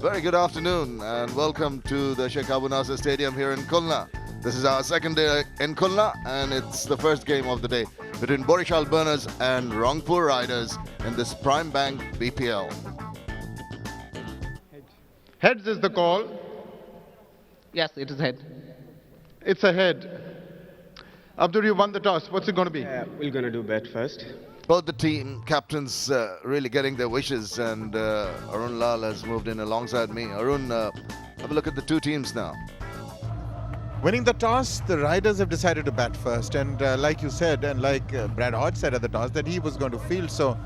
Very good afternoon and welcome to the Sheikh Abu Nasser Stadium here in Khulna. This is our second day in Khulna and it's the first game of the day between Barisal Burners and Rangpur Riders in this Prime Bank BPL. Heads is the call. Yes, it is head. It's a head. Abdur, you won the toss. What's it going to be? We're going to do bat first. Both the team captains really getting their wishes, and Arun Lal has moved in alongside me. Arun, have a look at the two teams now. Winning the toss, the Riders have decided to bat first, and like you said, and like Brad Hodge said at the toss, that he was going to field. So,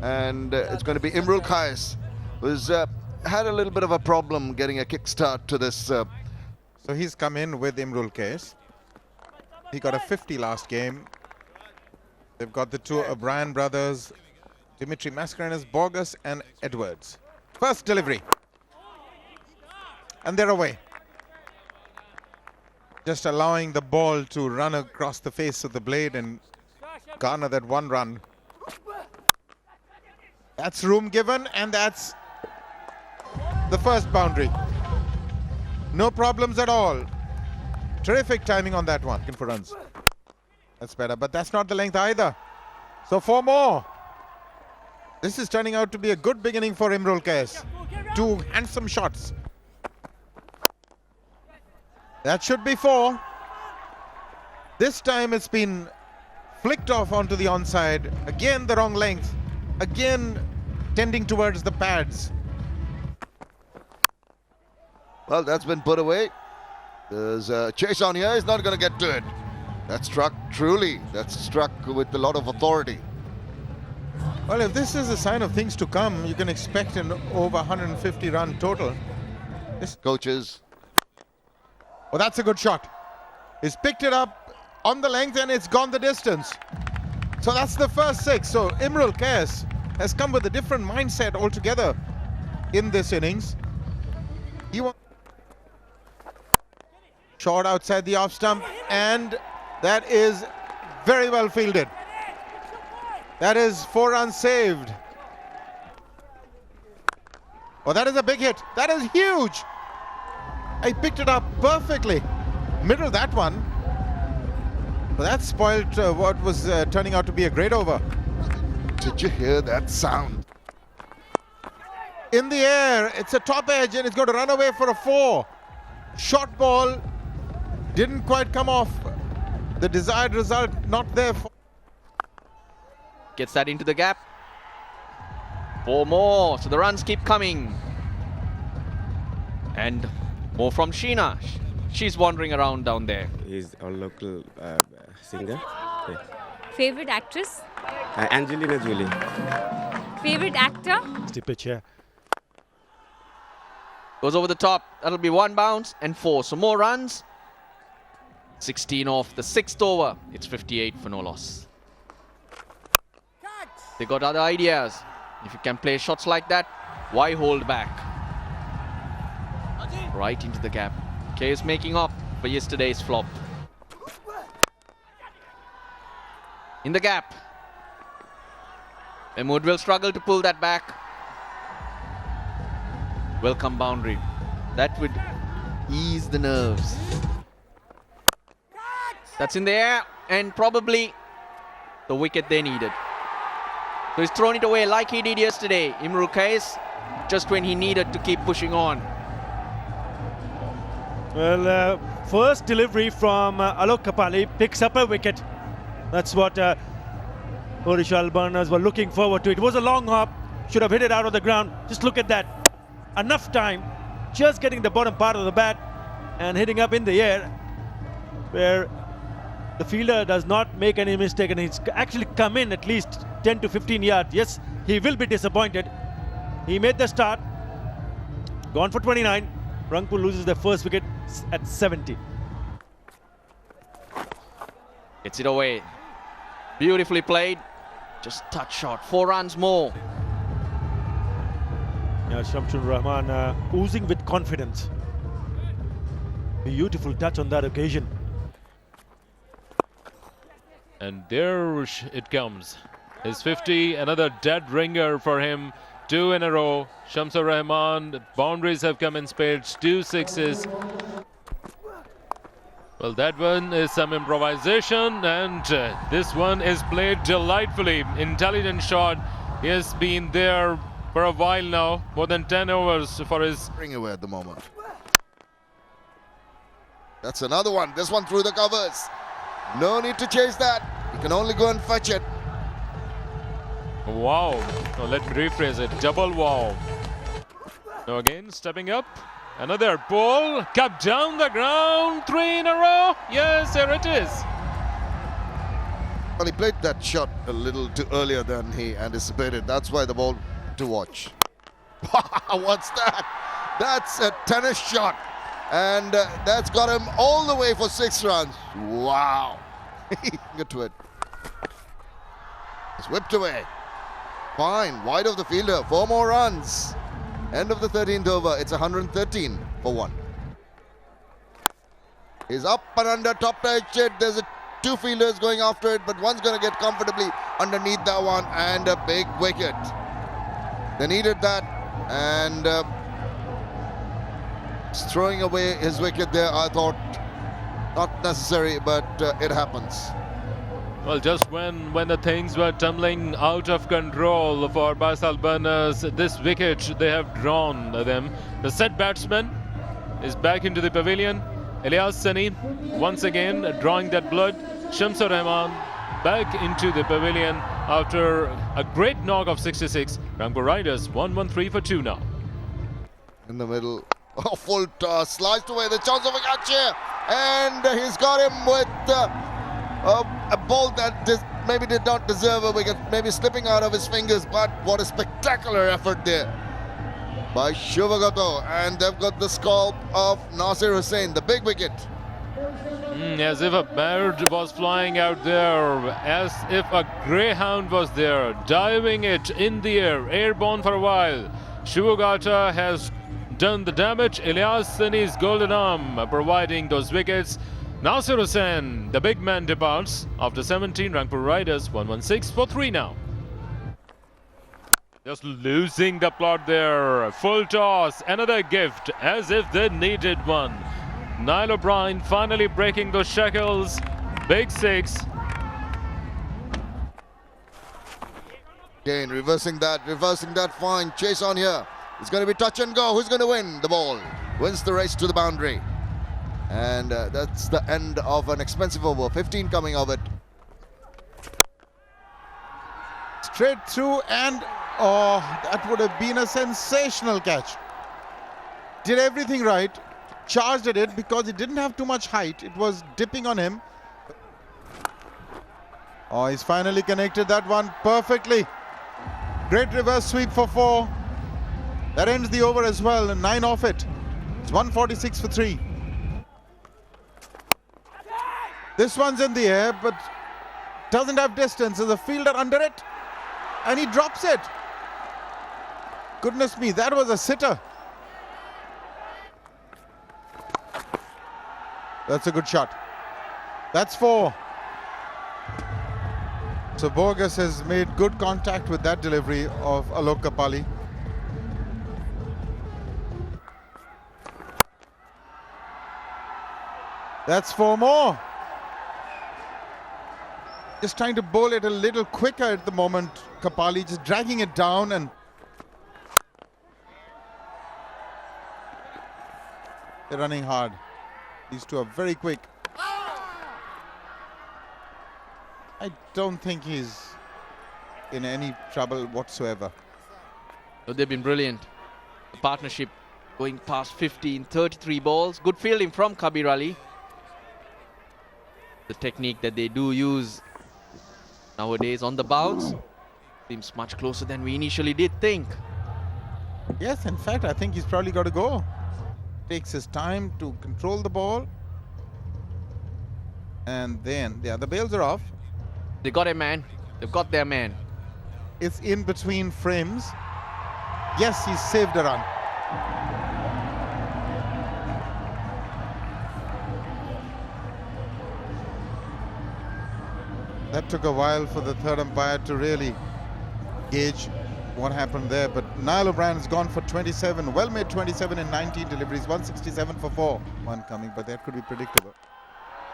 and it's going to be Imrul Kais, who's had a little bit of a problem getting a kickstart to this. So he's come in with Imrul Kais. He got a 50 last game. They've got the two O'Brien brothers, Dimitri Mascarenas, Borges and Edwards. First delivery. And they're away. Just allowing the ball to run across the face of the blade and garner that one run. That's room given, and that's the first boundary. No problems at all. Terrific timing on that one. Looking for runs. That's better, but that's not the length either. So 4 more. This is turning out to be a good beginning for Imrul Kais. 2 handsome shots. That should be 4. This time it's been flicked off onto the onside. Again the wrong length. Again tending towards the pads. Well, that's been put away. There's a chase on here. He's not going to get to it. That's struck, truly. That's struck with a lot of authority. Well, if this is a sign of things to come, you can expect an over 150 run total. Coaches. Oh, that's a good shot. He's picked it up on the length and it's gone the distance. So that's the first 6. So Imrul Kais has come with a different mindset altogether in this innings. He wants shot outside the off stump, and that is very well fielded. That is 4 runs saved. Oh, that is a big hit. That is huge. I picked it up perfectly. Middle that one. Well, that spoiled what was turning out to be a great over. Did you hear that sound? In the air, it's a top edge and it's going to run away for a 4. Short ball. Didn't quite come off. The desired result not there. Gets that into the gap. 4 more, so the runs keep coming. And more from Sheena. She's wandering around down there. He's our local singer. Yeah. Favorite actress? Angelina Jolie. Favorite actor? The pitcher. Goes over the top. That'll be 1 bounce and 4. So more runs. 16 off the 6th over. It's 58 for no loss. They got other ideas. If you can play shots like that, why hold back? Right into the gap. K is making up for yesterday's flop. In the gap. Ahmed will struggle to pull that back. Welcome boundary. That would ease the nerves. That's in the air and probably the wicket they needed. So he's thrown it away like he did yesterday. Imrul Kais, just when he needed to keep pushing on. Well, first delivery from Alok Kapali picks up a wicket. That's what Barisal Burners were looking forward to. It was a long hop, should have hit it out of the ground. Just look at that. Enough time, just getting the bottom part of the bat and hitting up in the air, where the fielder does not make any mistake, and he's actually come in at least 10 to 15 yards. Yes, he will be disappointed. He made the start. Gone for 29. Rangpur loses their first wicket at 70. Gets it away. Beautifully played. Just touch shot. 4 runs more. Yeah, Shamsul Rahman oozing with confidence. Beautiful touch on that occasion. And there it comes. His 50, another dead ringer for him. 2 in a row. Shamsur Rahman, boundaries have come in spades, 2 sixes. Well, that one is some improvisation, and this one is played delightfully. Intelligent shot. He has been there for a while now, more than 10 overs for his... Bring away at the moment. That's another one. This one through the covers. No need to chase that. You can only go and fetch it. Wow. Now let me rephrase it. Double wow. Now again, stepping up. Another ball. Cut down the ground. 3 in a row. Yes, here it is. Well, he played that shot a little too earlier than he anticipated. That's why the ball to watch. What's that? That's a tennis shot. And that's got him all the way for 6 runs. Wow. Get to it. It's whipped away. Fine. Wide of the fielder. 4 more runs. End of the 13th over. It's 113 for 1. He's up and under top edge. There's 2 fielders going after it, but one's going to get comfortably underneath that one, and a big wicket. They needed that, and throwing away his wicket there, I thought not necessary, but it happens. Well, just when the things were tumbling out of control for Barisal Burners, this wicket they have drawn them. The set batsman is back into the pavilion. Ilyas Sani once again drawing that blood. Shamsur Rahman back into the pavilion after a great knock of 66. Rangpur Riders 1-1-3 for 2 now. In the middle, full toss, sliced away, the chance of a catch here, and he's got him with a ball that maybe did not deserve a wicket, maybe slipping out of his fingers, but what a spectacular effort there by Shivagato, and they've got the scalp of Nasir Hussain, the big wicket. As if a bird was flying out there, as if a greyhound was there, diving it in the air, airborne for a while. Shivagata has done the damage. Ilyas Sani's golden arm providing those wickets. Nasir Hussain, the big man, departs after 17. Rangpur Riders 1-1-6 for 3 now. Just losing the plot there. Full toss, another gift, as if they needed one. Niall O'Brien finally breaking those shackles. Big 6. Again, reversing that fine. Chase on here. It's going to be touch and go. Who's going to win the ball? Wins the race to the boundary. And that's the end of an expensive over. 15 coming of it. Straight through, and oh, that would have been a sensational catch. Did everything right. Charged at it because it didn't have too much height. It was dipping on him. Oh, he's finally connected that one perfectly. Great reverse sweep for 4. That ends the over as well, and 9 off it. It's 146 for 3. This one's in the air, but doesn't have distance. There's a fielder under it, and he drops it. Goodness me, that was a sitter. That's a good shot. That's 4. So Bogus has made good contact with that delivery of Alok Kapali. That's 4 more. Just trying to bowl it a little quicker at the moment. Kapali just dragging it down, and they're running hard. These two are very quick. I don't think he's in any trouble whatsoever. Oh, they've been brilliant. The partnership going past 15, 33 balls. Good fielding from Kabir Ali. The technique that they do use nowadays on the bounce seems much closer than we initially did think. Yes, in fact, I think he's probably got to go. Takes his time to control the ball. And then, yeah, the bails are off. They got a man. They've got their man. It's in between frames. Yes, he's saved a run. That took a while for the third umpire to really gauge. what happened there, but Niall O'Brien has gone for 27, well made 27 in 19 deliveries, 167 for 4. One coming, but that could be predictable.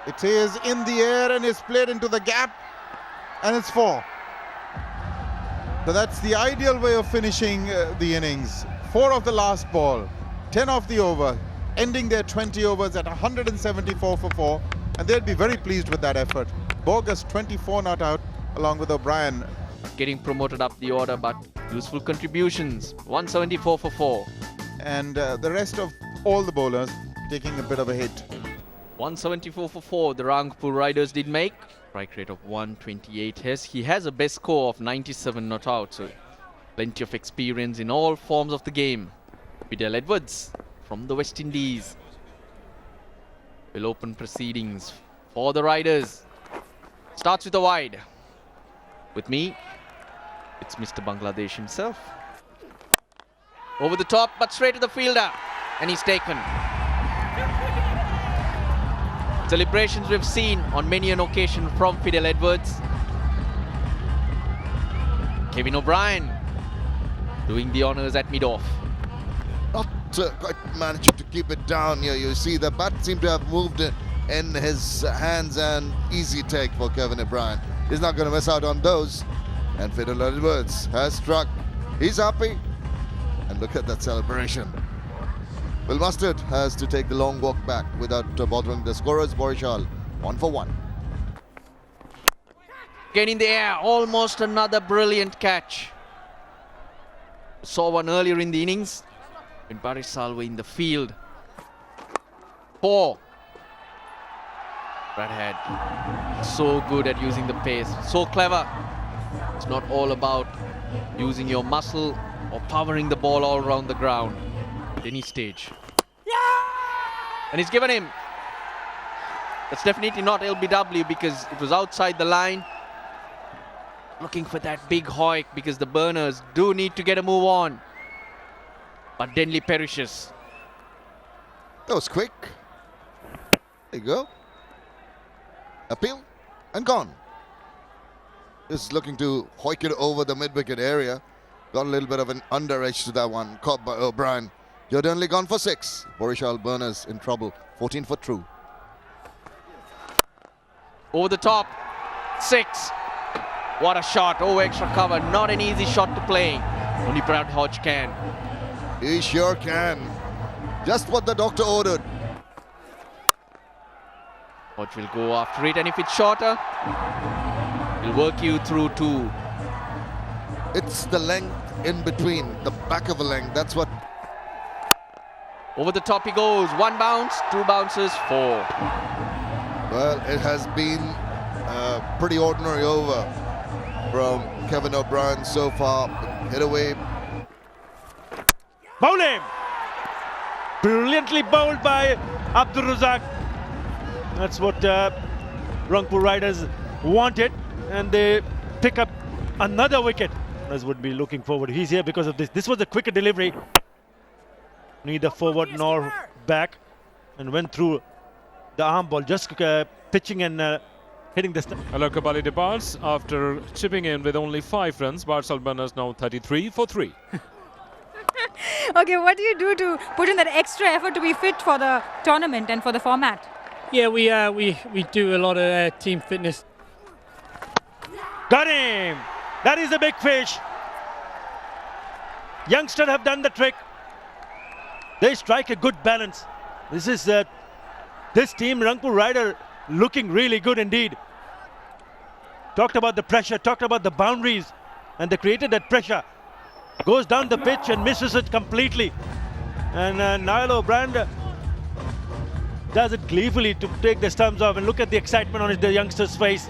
It is in the air and is played into the gap, and it's 4. So that's the ideal way of finishing the innings. 4 of the last ball, 10 of the over, ending their 20 overs at 174 for 4, and they'd be very pleased with that effort. Bogus 24 not out, along with O'Brien. Getting promoted up the order, but useful contributions. 174 for 4. And the rest of all the bowlers taking a bit of a hit. 174 for 4 the Rangpur Riders did make. Strike rate of 128. He has a best score of 97 not out, so plenty of experience in all forms of the game. Fidel Edwards from the West Indies will open proceedings for the Riders. Starts with a wide. With me, it's Mr. Bangladesh himself. Over the top, but straight to the fielder, and he's taken. Celebrations we've seen on many an occasion from Fidel Edwards. Kevin O'Brien doing the honours at mid-off. Not quite managing to keep it down here. You see the bat seemed to have moved in his hands, and easy take for Kevin O'Brien. He's not going to miss out on those. And Fidel Edwards has struck. He's happy. And look at that celebration. Will Mustard has to take the long walk back without bothering the scorers. Barishal, 1 for 1. Again in the air, almost another brilliant catch. Saw one earlier in the innings when Barisal were in the field. 4. Redhead, so good at using the pace, so clever. It's not all about using your muscle or powering the ball all around the ground at any stage. And he's given him. That's definitely not LBW because it was outside the line. Looking for that big hoik because the Burners do need to get a move on. But Denley perishes. That was quick. There you go. Appeal and gone. Just looking to hoik it over the mid-wicket area. Got a little bit of an under edge to that one. Caught by O'Brien. You're only gone for 6. Barisal Burners in trouble. 14 for true. Over the top. 6. What a shot. Oh, extra cover. Not an easy shot to play. Only Brad Hodge can. He sure can. Just what the doctor ordered. Hodge will go after it, and if it's shorter, he'll work you through 2. It's the length in between, the back of the length. That's what. Over the top he goes. 1 bounce, 2 bounces, 4. Well, it has been a pretty ordinary over from Kevin O'Brien so far. Hit away. Bowl him! Brilliantly bowled by Abdul Razak. That's what Rangpur Riders wanted, and they pick up another wicket. As would be looking forward. He's here because of this. This was a quicker delivery. Neither forward nor back, and went through the arm ball, just pitching and hitting the stump. Alok Kapali departs after chipping in with only 5 runs. Barisal Burners now 33 for 3. Okay, what do you do to put in that extra effort to be fit for the tournament and for the format? Yeah, we do a lot of team fitness. Got him! That is a big fish. Youngsters have done the trick. They strike a good balance. This is this team, Rangpur Rider, looking really good indeed. Talked about the pressure, talked about the boundaries, and they created that pressure. Goes down the pitch and misses it completely. And Niall O'Brien does it gleefully to take the stumps off, and look at the excitement on the youngster's face.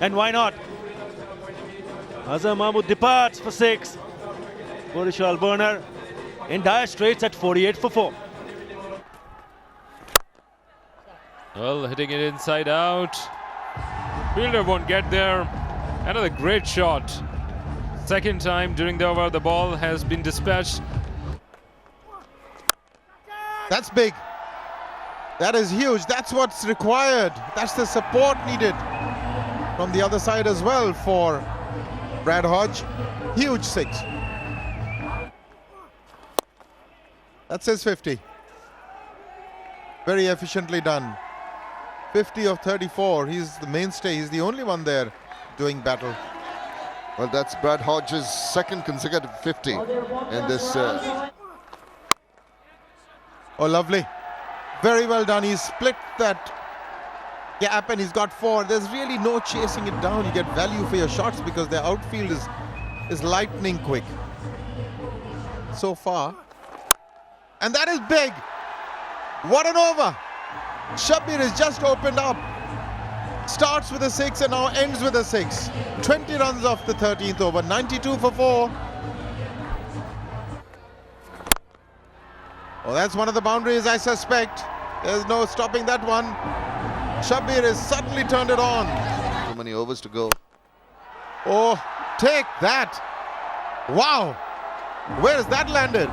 And why not? Azhar Mahmood departs for 6. Barisal Burner in dire straits at 48 for 4. Well, hitting it inside out. Fielder won't get there. Another great shot. Second time during the over, the ball has been dispatched. That's big. That is huge. That's what's required. That's the support needed from the other side as well for Brad Hodge. Huge 6. That's his 50. Very efficiently done. 50 of 34. He's the mainstay. He's the only one there doing battle. Well, that's Brad Hodges' second consecutive 50 in this. Oh, lovely. Very well done. He split that gap and he's got 4. There's really no chasing it down. You get value for your shots because their outfield is lightning quick so far. And that is big. What an over. Shabir has just opened up. Starts with a 6 and now ends with a 6. 20 runs off the 13th over. 92 for 4. Oh, that's one of the boundaries, I suspect. There's no stopping that one. Shabir has suddenly turned it on. Too many overs to go. Oh, take that. Wow. Where has that landed?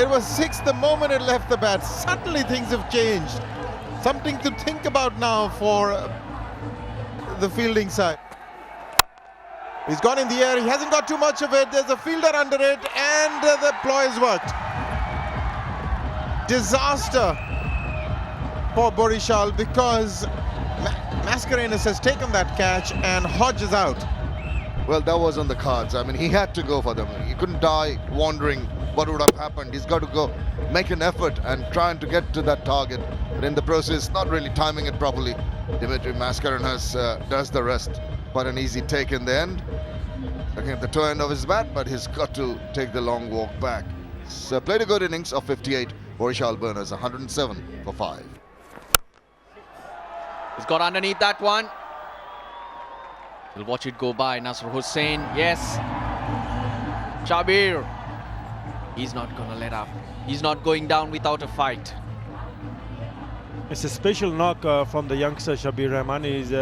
It was 6 the moment it left the bat. Suddenly things have changed. Something to think about now for the fielding side. He's gone in the air. He hasn't got too much of it. There's a fielder under it and the ploy has worked. Disaster for Barishal because Mascarenas has taken that catch and Hodge is out. Well, that was on the cards. I mean, he had to go for them. He couldn't die wondering what would have happened. He's got to go make an effort and trying to get to that target. But in the process, not really timing it properly. Dimitri Mascarenas does the rest. Quite an easy take in the end. Looking at the toe end of his bat, but he's got to take the long walk back. So played a good innings of 58. Barisal Burners 107 for 5. He's got underneath that one. We'll watch it go by. Nasr Hussain, yes. Shabir. He's not going to let up. He's not going down without a fight. It's a special knock from the youngster Shabir Rahman. He's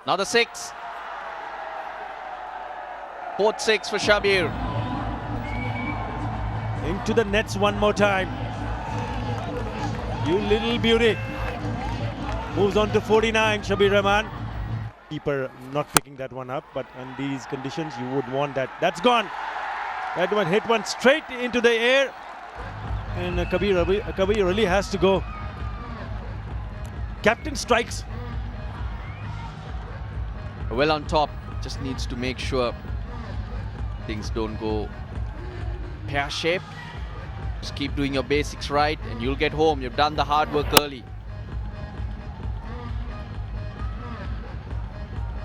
another 6. Fourth 6 for Shabir. Into the nets one more time. You little beauty. Moves on to 49, Shabir Rahman. Keeper not picking that one up, but in these conditions you would want that. That's gone. That one hit one straight into the air. And Kabir really has to go. Captain strikes. Well on top. Just needs to make sure things don't go pear-shaped. Just keep doing your basics right and you'll get home. You've done the hard work early.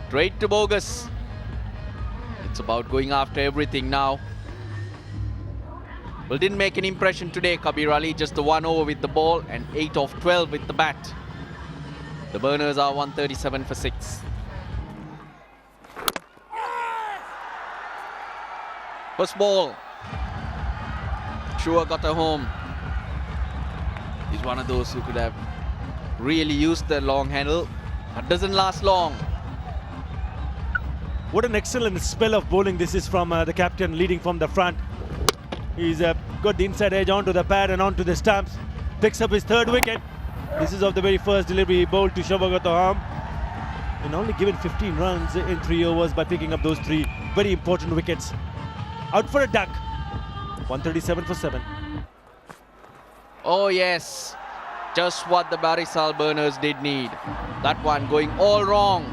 Straight to bogus. It's about going after everything now. Well, didn't make an impression today, Kabir Ali. Just the 1 over with the ball and 8 of 12 with the bat. The Burners are 137 for 6. First ball. Sure got her home. He's one of those who could have really used the long handle, but doesn't last long. What an excellent spell of bowling this is from the captain leading from the front. He's got the inside edge onto the pad and onto the stumps. Picks up his 3rd wicket. This is of the very first delivery he bowled to Shobhagata. And only given 15 runs in 3 overs by picking up those 3 very important wickets. Out for a duck. 137 for 7. Oh yes, just what the Barisal Burners did need. That one going all wrong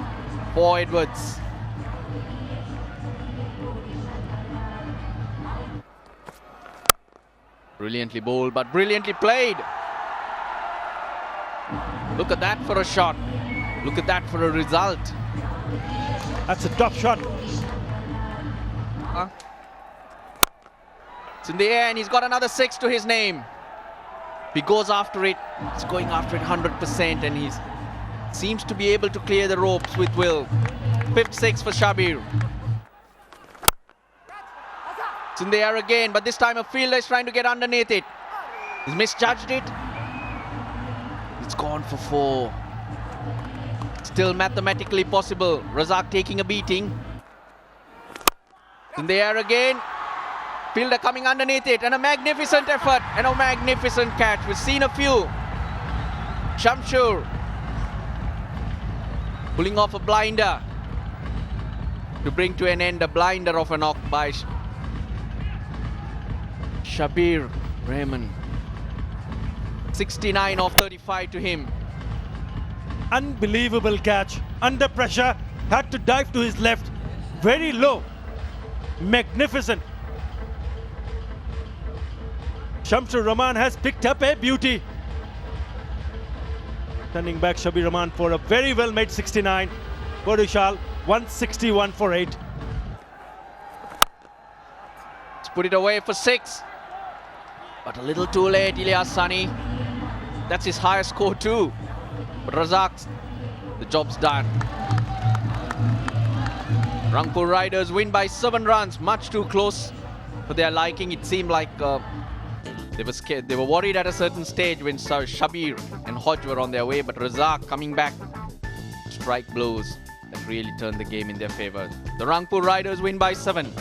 for Edwards. Brilliantly bowled, but brilliantly played. Look at that for a shot. Look at that for a result. That's a top shot. It's in the air and he's got another 6 to his name. He goes after it. He's going after it 100% and he seems to be able to clear the ropes with will. 5th 6 for Shabir. It's in the air again, but this time a fielder is trying to get underneath it. He's misjudged it. It's gone for 4. Still mathematically possible. Razak taking a beating. In the air again. Fielder coming underneath it and a magnificent effort and a magnificent catch. We've seen a few. Shamshur pulling off a blinder. to bring to an end a blinder of a knock by Shabir Rahman. 69 off 35 to him. Unbelievable catch. Under pressure, had to dive to his left. Very low. Magnificent. Shamsur Rahman has picked up a beauty. Turning back Shabir Rahman for a very well made 69. Barishal 161 for 8. Let's put it away for 6. But a little too late, Ilyas Sani. That's his highest score too. But Razak, the job's done. Rangpur Riders win by 7 runs, much too close for their liking. It seemed like they were scared. They were worried at a certain stage when Shabir and Hodge were on their way, but Razak coming back, strike blows that really turned the game in their favour. The Rangpur Riders win by 7.